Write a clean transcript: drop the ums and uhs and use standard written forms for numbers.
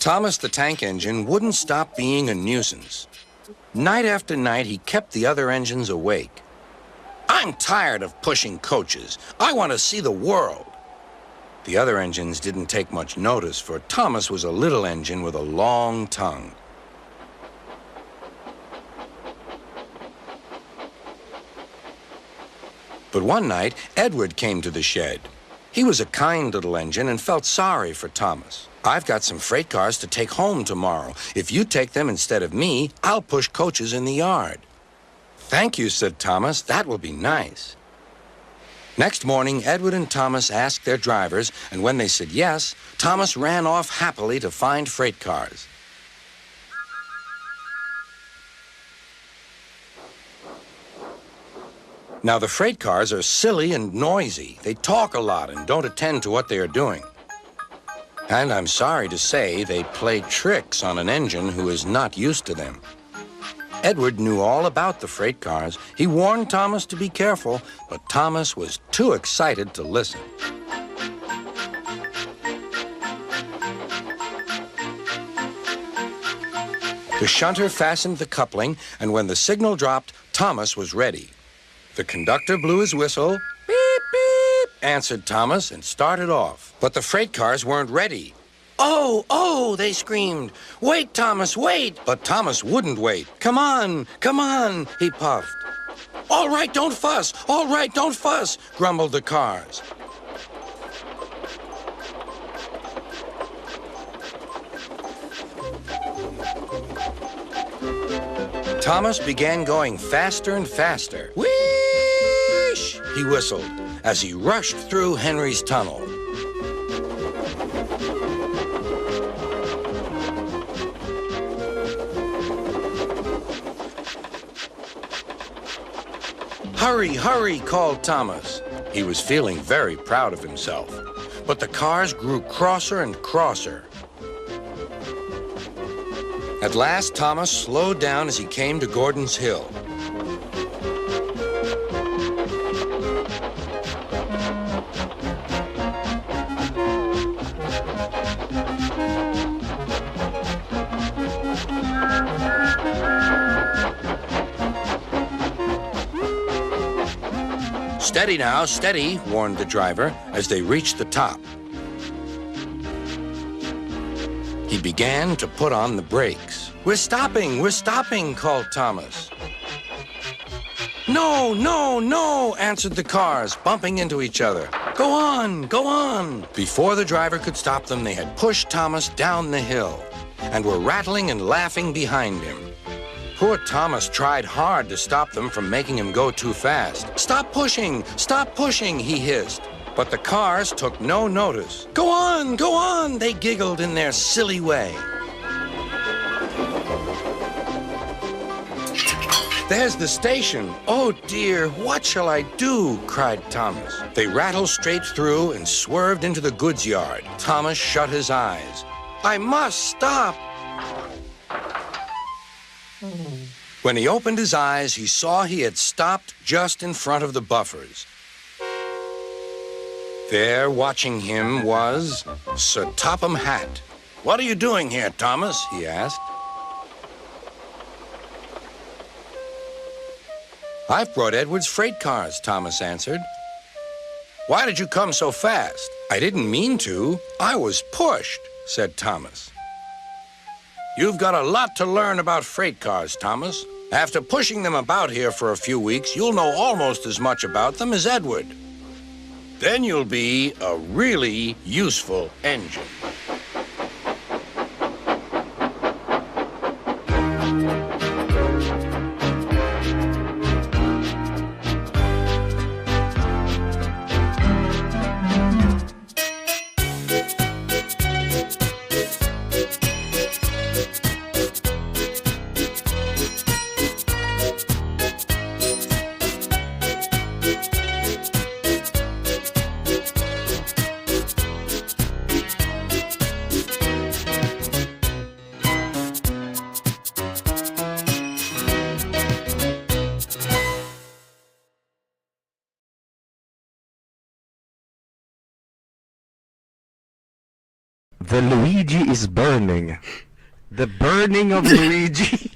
Thomas the tank engine wouldn't stop being a nuisance. Night after night, he kept the other engines awake. "I'm tired of pushing coaches. I want to see the world." The other engines didn't take much notice, for Thomas was a little engine with a long tongue. But one night, Edward came to the shed. He was a kind little engine and felt sorry for Thomas. "I've got some freight cars to take home tomorrow. If you take them instead of me, I'll push coaches in the yard." "Thank you," said Thomas. "That will be nice." Next morning, Edward and Thomas asked their drivers, and when they said yes, Thomas ran off happily to find freight cars. Now, the freight cars are silly and noisy. They talk a lot and don't attend to what they are doing. And I'm sorry to say they play tricks on an engine who is not used to them. Edward knew all about the freight cars. He warned Thomas to be careful, but Thomas was too excited to listen. The shunter fastened the coupling, and when the signal dropped, Thomas was ready. The conductor blew his whistle. "Beep, beep," answered Thomas and started off. But the freight cars weren't ready. "Oh, oh," they screamed. "Wait, Thomas, wait." But Thomas wouldn't wait. Come on, he puffed. "All right, don't fuss. All right, don't fuss," grumbled the cars. Thomas began going faster and faster. "Whoosh!" he whistled as he rushed through Henry's tunnel. "Hurry, hurry," called Thomas. He was feeling very proud of himself. But the cars grew crosser and crosser. At last, Thomas slowed down as he came to Gordon's Hill. "Steady now, steady," warned the driver as they reached the top. He began to put on the brakes. We're stopping," called Thomas. "No, no, no," answered the cars, bumping into each other. Go on." Before the driver could stop them, they had pushed Thomas down the hill and were rattling and laughing behind him. Poor Thomas tried hard to stop them from making him go too fast. Stop pushing, he hissed. But the cars took no notice. Go on, they giggled in their silly way. "There's the station. Oh dear, what shall I do?" cried Thomas. They rattled straight through and swerved into the goods yard. Thomas shut his eyes. "I must stop." When he opened his eyes, he saw he had stopped just in front of the buffers. There, watching him, was Sir Topham Hatt. "What are you doing here, Thomas?" he asked. "I've brought Edward's freight cars," Thomas answered. "Why did you come so fast?" "I didn't mean to. I was pushed," said Thomas. "You've got a lot to learn about freight cars, Thomas. After pushing them about here for a few weeks, you'll know almost as much about them as Edward. Then you'll be a really useful engine." The Luigi is burning. The burning of Luigi.